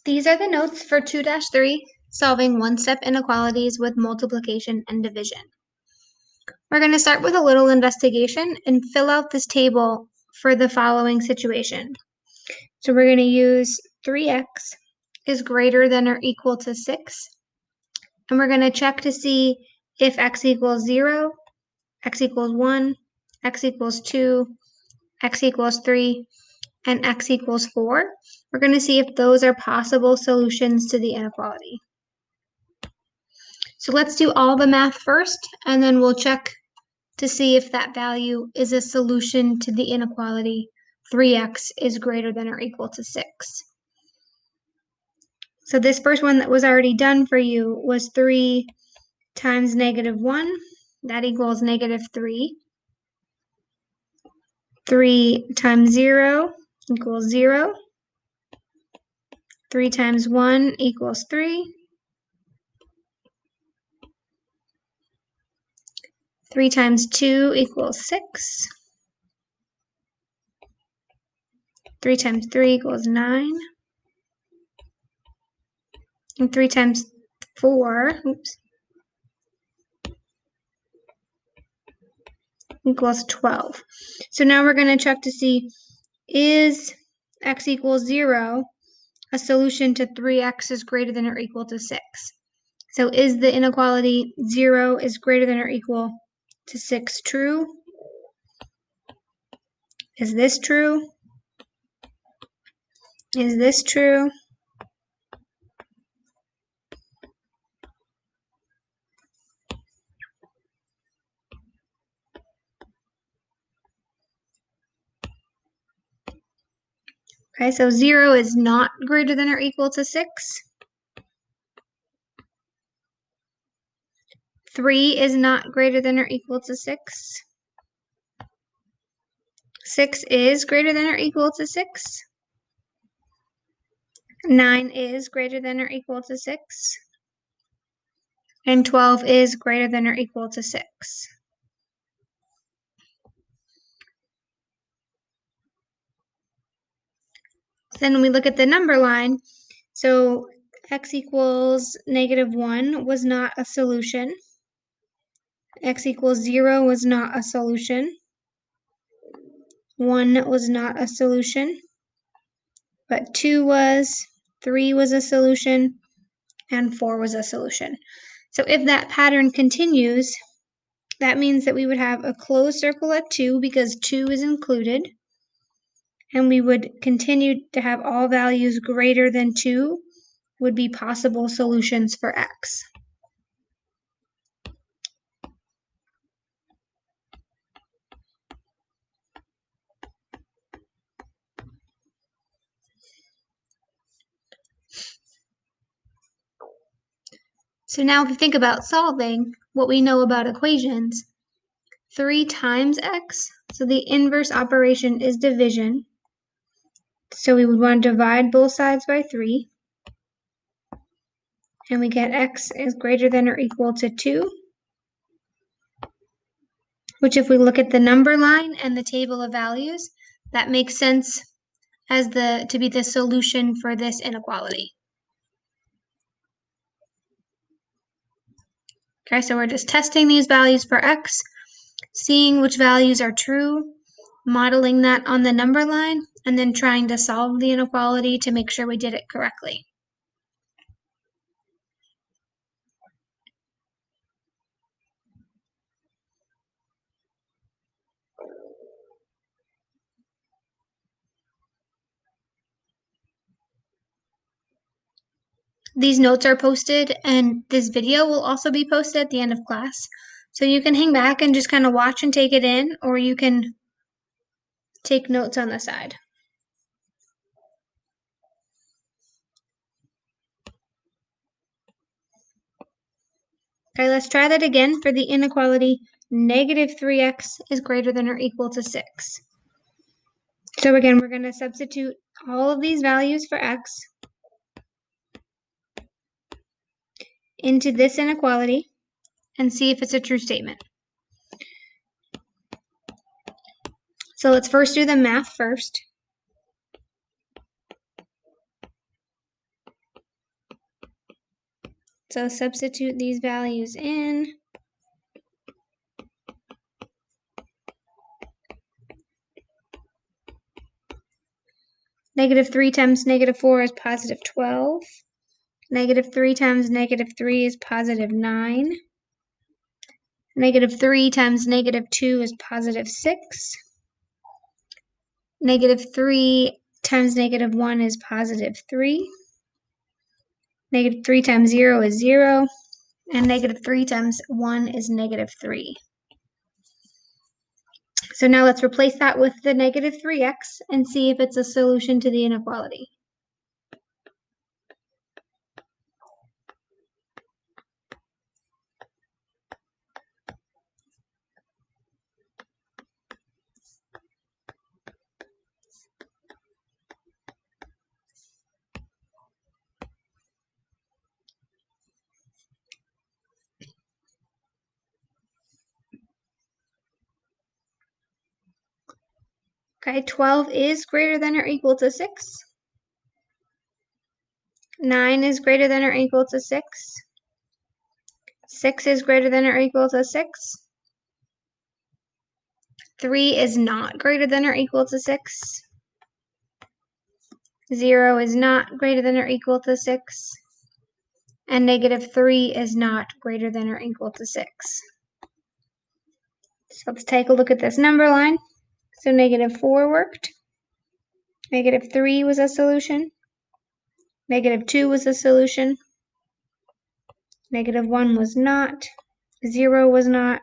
These are the notes for 2-3, solving one-step inequalities with multiplication and division. We're going to start with a little investigation and fill out this table for the following situation. So we're going to use 3x is greater than or equal to 6. And we're going to check to see if x equals 0, x equals 1, x equals 2, x equals 3, and x equals 4. We're going to see if those are possible solutions to the inequality. So let's do all the math first, and then we'll check to see if that value is a solution to the inequality 3x is greater than or equal to 6. So this first one that was already done for you was 3 times -1. That equals -3. 3 times 0 equals 0. 3 times 1 equals 3. 3 times 2 equals 6. 3 times 3 equals 9. And 3 times 4, equals 12. So now we're going to check to see, is x equals 0 a solution to 3x is greater than or equal to 6? So is the inequality 0 is greater than or equal to 6 true? Is this true? Is this true? Okay, so 0 is not greater than or equal to 6. 3 is not greater than or equal to 6. 6 is greater than or equal to 6. 9 is greater than or equal to 6. And 12 is greater than or equal to 6. Then we look at the number line. So x equals -1 was not a solution. X equals 0 was not a solution. 1 was not a solution. But 2 was, 3 was a solution, and 4 was a solution. So if that pattern continues, that means that we would have a closed circle at 2 because 2 is included. And we would continue to have all values greater than 2 would be possible solutions for x. So now if you think about solving what we know about equations, 3 times x, so the inverse operation is division. So we would want to divide both sides by 3. And we get x is greater than or equal to 2. Which if we look at the number line and the table of values, that makes sense as to be the solution for this inequality. Okay, so we're just testing these values for x, seeing which values are true, modeling that on the number line, and then trying to solve the inequality to make sure we did it correctly. These notes are posted, and this video will also be posted at the end of class. So you can hang back and just kind of watch and take it in, or you can take notes on the side. Okay, let's try that again for the inequality -3x is greater than or equal to 6. So again, we're going to substitute all of these values for x into this inequality and see if it's a true statement. So let's first do the math first. So substitute these values in. Negative 3 times negative 4 is positive 12. Negative 3 times negative 3 is positive 9. Negative 3 times negative 2 is positive 6. Negative 3 times negative 1 is positive 3. Negative 3 times 0 is 0. And negative 3 times 1 is negative 3. So now let's replace that with the negative 3x and see if it's a solution to the inequality. Okay, 12 is greater than or equal to 6. 9 is greater than or equal to 6. 6 is greater than or equal to 6. 3 is not greater than or equal to 6. 0 is not greater than or equal to 6. And negative 3 is not greater than or equal to 6. So let's take a look at this number line. So negative 4 worked. Negative 3 was a solution. Negative 2 was a solution. Negative 1 was not. 0 was not.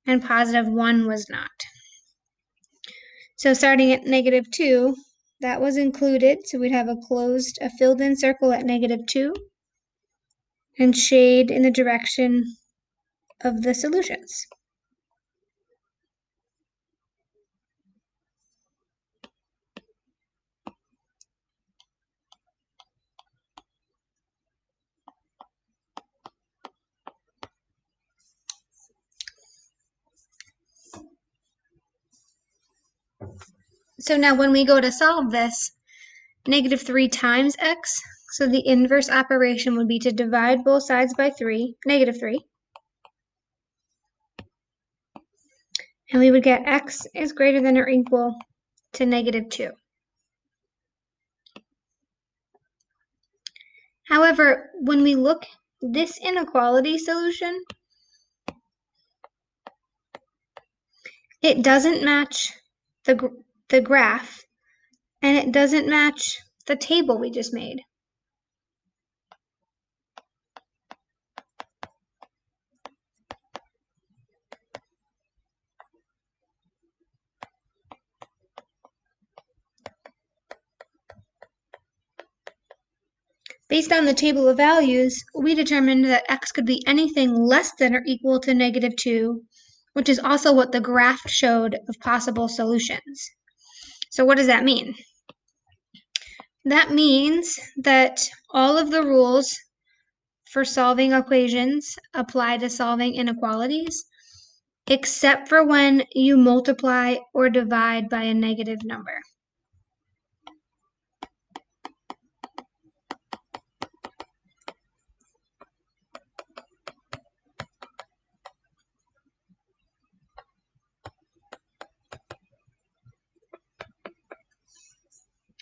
And positive 1 was not. So starting at negative 2, that was included. So we'd have a filled in circle at negative 2 and shade in the direction of the solutions. So now when we go to solve this, negative 3 times x, so the inverse operation would be to divide both sides by 3, negative 3. And we would get x is greater than or equal to negative 2. However, when we look at this inequality solution, it doesn't match the graph, and it doesn't match the table we just made. Based on the table of values, we determined that x could be anything less than or equal to negative 2, which is also what the graph showed of possible solutions. So what does that mean? That means that all of the rules for solving equations apply to solving inequalities, except for when you multiply or divide by a negative number.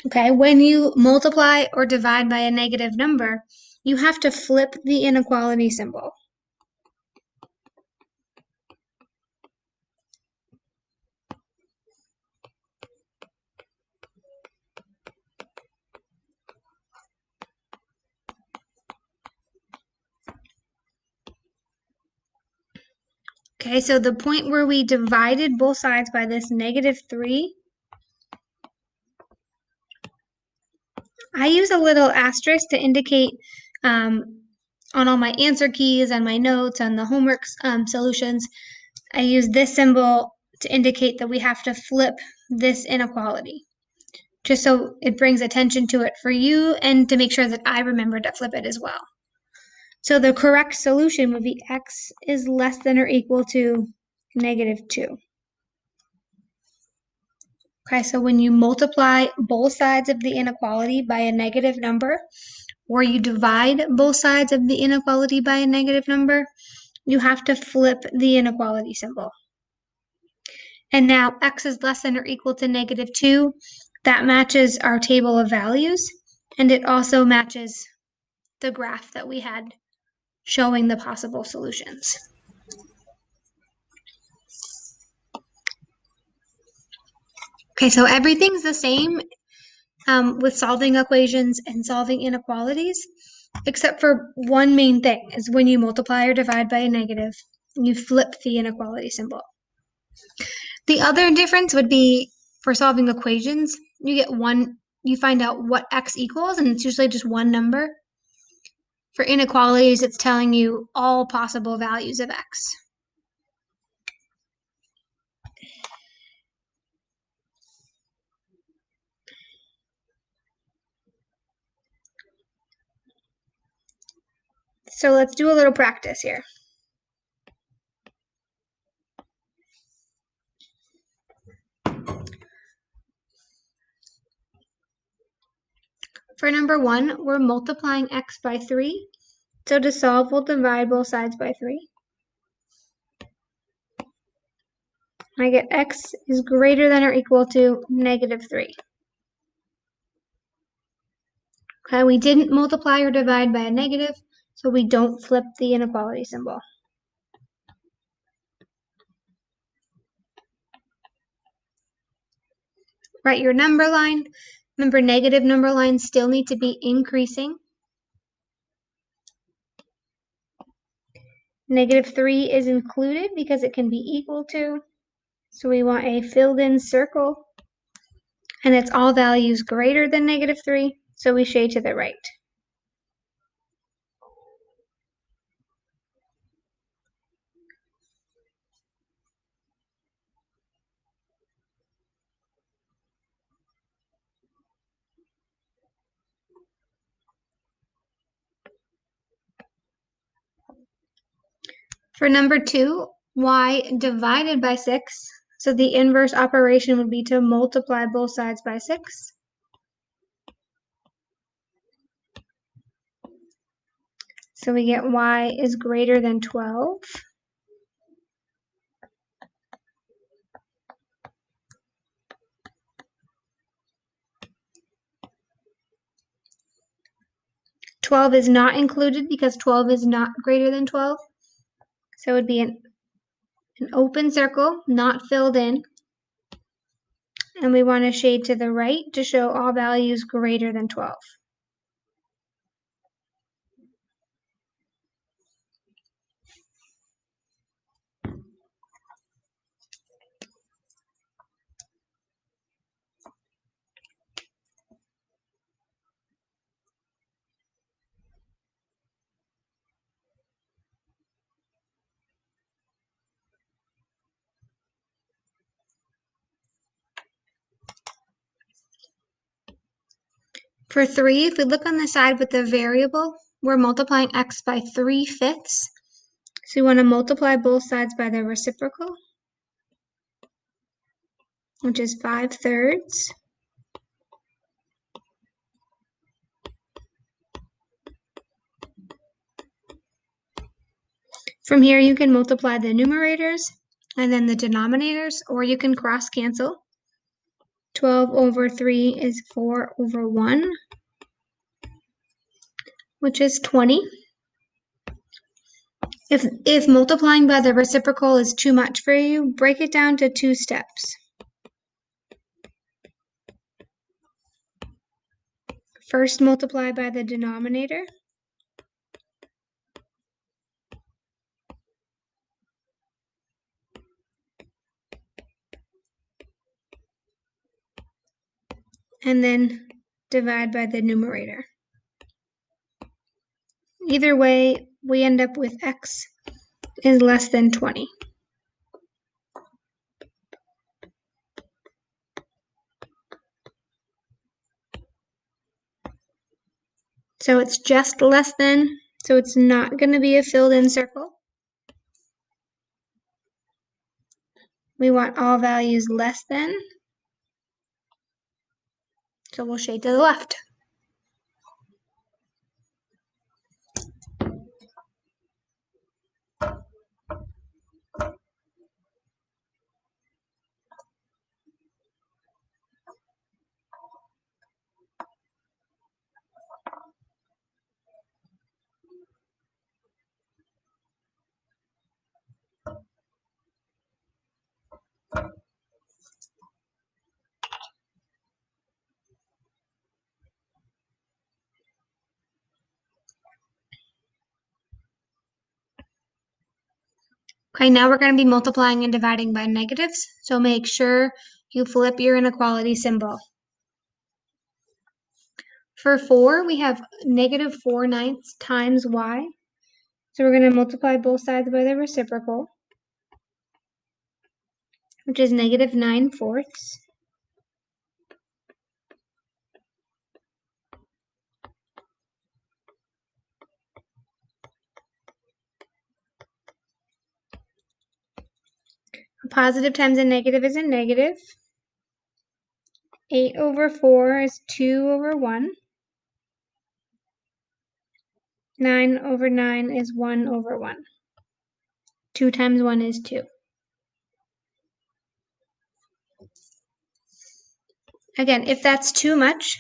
Okay, when you multiply or divide by a negative number, you have to flip the inequality symbol. Okay, so the point where we divided both sides by this negative 3, I use a little asterisk to indicate on all my answer keys and my notes and the homework solutions, I use this symbol to indicate that we have to flip this inequality, just so it brings attention to it for you and to make sure that I remember to flip it as well. So the correct solution would be x is less than or equal to negative 2. Okay, so when you multiply both sides of the inequality by a negative number, or you divide both sides of the inequality by a negative number, you have to flip the inequality symbol. And now x is less than or equal to -2. That matches our table of values, and it also matches the graph that we had showing the possible solutions. Okay, so everything's the same with solving equations and solving inequalities, except for one main thing, is when you multiply or divide by a negative, you flip the inequality symbol. The other difference would be for solving equations, you find out what x equals, and it's usually just one number. For inequalities, it's telling you all possible values of x. So let's do a little practice here. For number 1, we're multiplying x by 3. So to solve, we'll divide both sides by 3. I get x is greater than or equal to -3. Okay, we didn't multiply or divide by a negative, so we don't flip the inequality symbol. Write your number line. Remember, negative number lines still need to be increasing. -3 is included because it can be equal to, so we want a filled in circle, and it's all values greater than -3, so we shade to the right. For number 2, y divided by 6. So the inverse operation would be to multiply both sides by 6. So we get y is greater than 12. Twelve is not included because 12 is not greater than 12. So it would be an open circle, not filled in. And we want to shade to the right to show all values greater than 12. For 3, if we look on the side with the variable, we're multiplying x by 3/5. So we want to multiply both sides by the reciprocal, which is 5/3. From here, you can multiply the numerators and then the denominators, or you can cross cancel. 12 over 3 is 4 over 1, which is 20. If multiplying by the reciprocal is too much for you, break it down to 2 steps. First, multiply by the denominator. And then divide by the numerator. Either way, we end up with x is less than 20. So it's just less than, so it's not going to be a filled in circle. We want all values less than, so we'll shade to the left. Okay, now we're going to be multiplying and dividing by negatives, so make sure you flip your inequality symbol. For 4, we have negative 4/9 times y. So we're going to multiply both sides by the reciprocal, which is negative 9/4. A positive times a negative is a negative. 8/4 is 2/1. 9/9 is 1/1. 2 times 1 is 2. Again, if that's too much,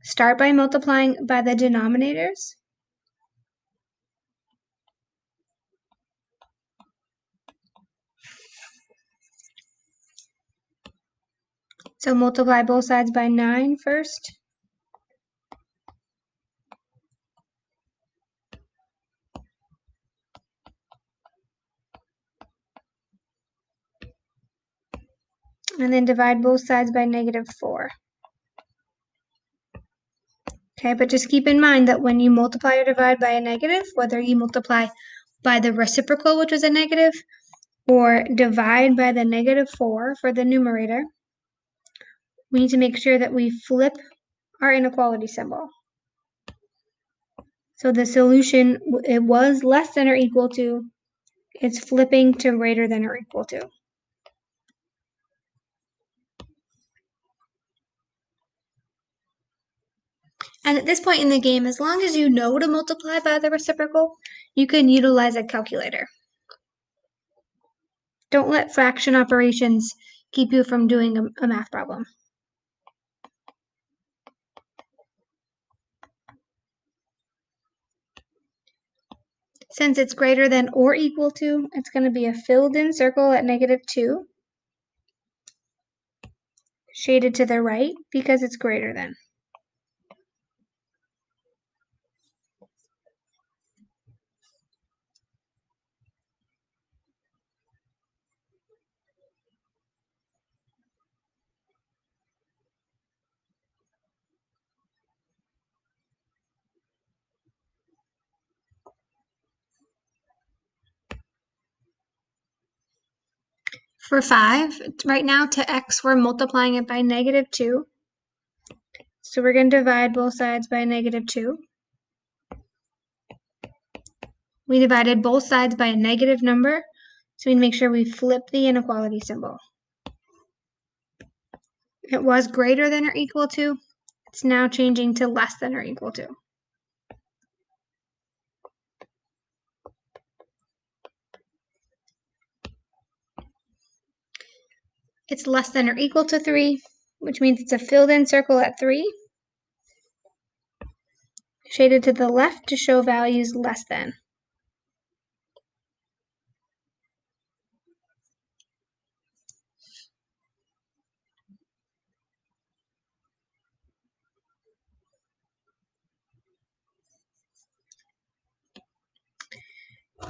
start by multiplying by the denominators. So multiply both sides by 9 first. And then divide both sides by negative 4. Okay, but just keep in mind that when you multiply or divide by a negative, whether you multiply by the reciprocal, which is a negative, or divide by the negative 4 for the numerator, we need to make sure that we flip our inequality symbol. So the solution, it was less than or equal to, it's flipping to greater than or equal to. And at this point in the game, as long as you know to multiply by the reciprocal, you can utilize a calculator. Don't let fraction operations keep you from doing a math problem. Since it's greater than or equal to, it's going to be a filled in circle at negative 2, shaded to the right because it's greater than. For 5, right now to x, we're multiplying it by negative 2. So we're going to divide both sides by negative 2. We divided both sides by a negative number, so we make sure we flip the inequality symbol. It was greater than or equal to. It's now changing to less than or equal to. It's less than or equal to 3, which means it's a filled in circle at 3, shaded to the left to show values less than.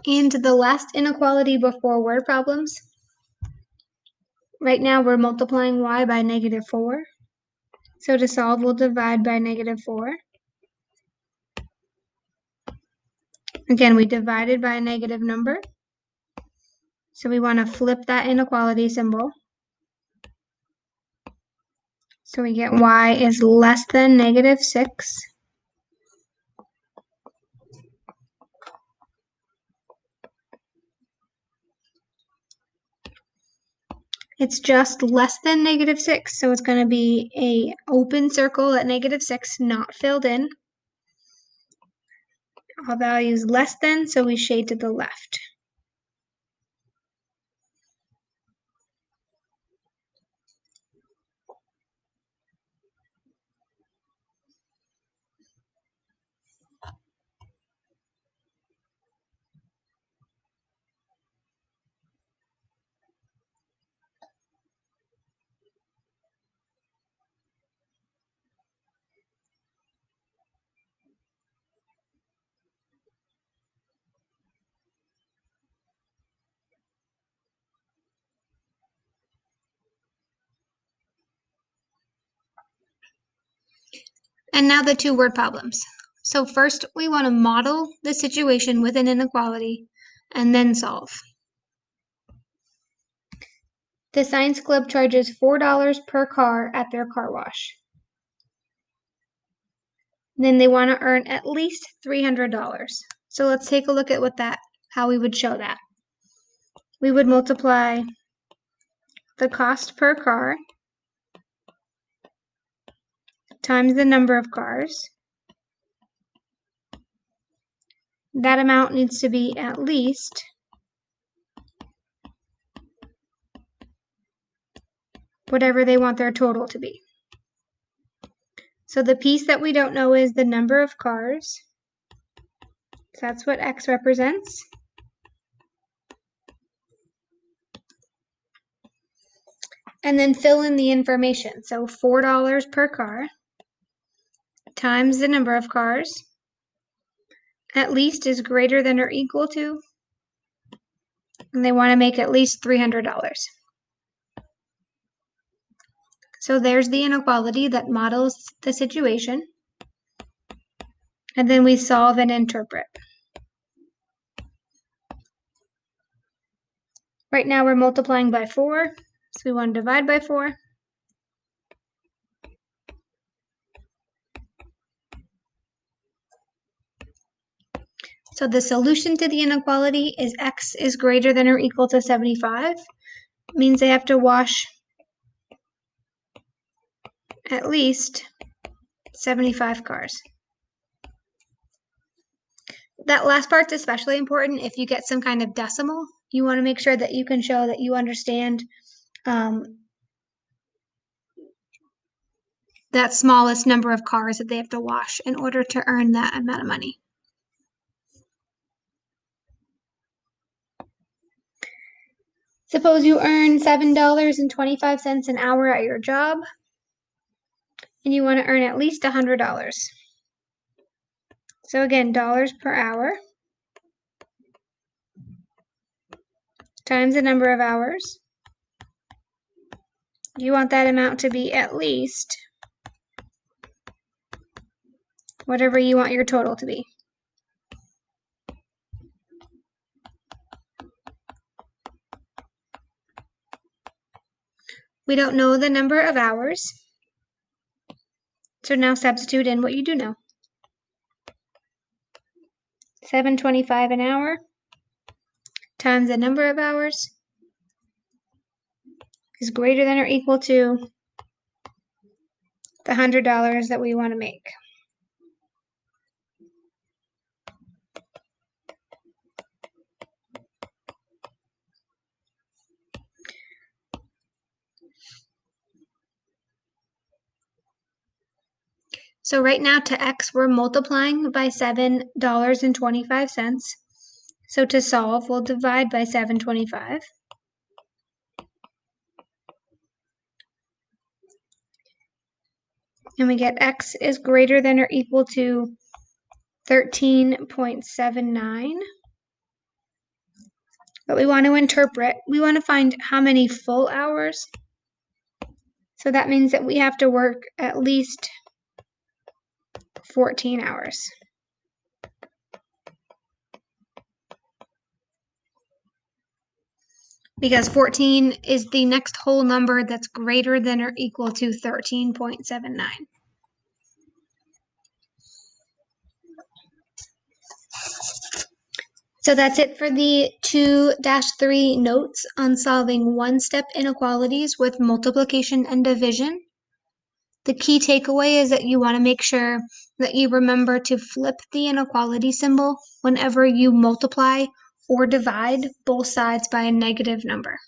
And the last inequality before word problems. Right now we're multiplying y by negative 4. So to solve, we'll divide by negative 4. Again, we divided by a negative number. So we want to flip that inequality symbol. So we get y is less than negative 6. It's just less than negative 6, so it's going to be an open circle at negative 6, not filled in. All values less than, so we shade to the left. And now the two-word problems. So first, we want to model the situation with an inequality and then solve. The science club charges $4 per car at their car wash. Then they want to earn at least $300. So let's take a look at how we would show that. We would multiply the cost per car times the number of cars. That amount needs to be at least whatever they want their total to be. So the piece that we don't know is the number of cars. So that's what X represents. And then fill in the information. So $4 per car times the number of cars at least is greater than or equal to, and they want to make at least $300. So there's the inequality that models the situation. And then we solve and interpret. Right now we're multiplying by 4, so we want to divide by 4. So the solution to the inequality is X is greater than or equal to 75. It means they have to wash at least 75 cars. That last part's especially important if you get some kind of decimal. You want to make sure that you can show that you understand that smallest number of cars that they have to wash in order to earn that amount of money. Suppose you earn $7.25 an hour at your job, and you want to earn at least $100. So again, dollars per hour times the number of hours. You want that amount to be at least whatever you want your total to be. We don't know the number of hours, so now substitute in what you do know. $7.25 an hour times the number of hours is greater than or equal to the $100 that we want to make. So right now to X, we're multiplying by $7.25. So to solve, we'll divide by $7.25. And we get X is greater than or equal to 13.79. But we want to interpret, we want to find how many full hours. So that means that we have to work at least 14 hours. Because 14 is the next whole number that's greater than or equal to 13.79. So that's it for the 2-3 notes on solving one-step inequalities with multiplication and division. The key takeaway is that you want to make sure that you remember to flip the inequality symbol whenever you multiply or divide both sides by a negative number.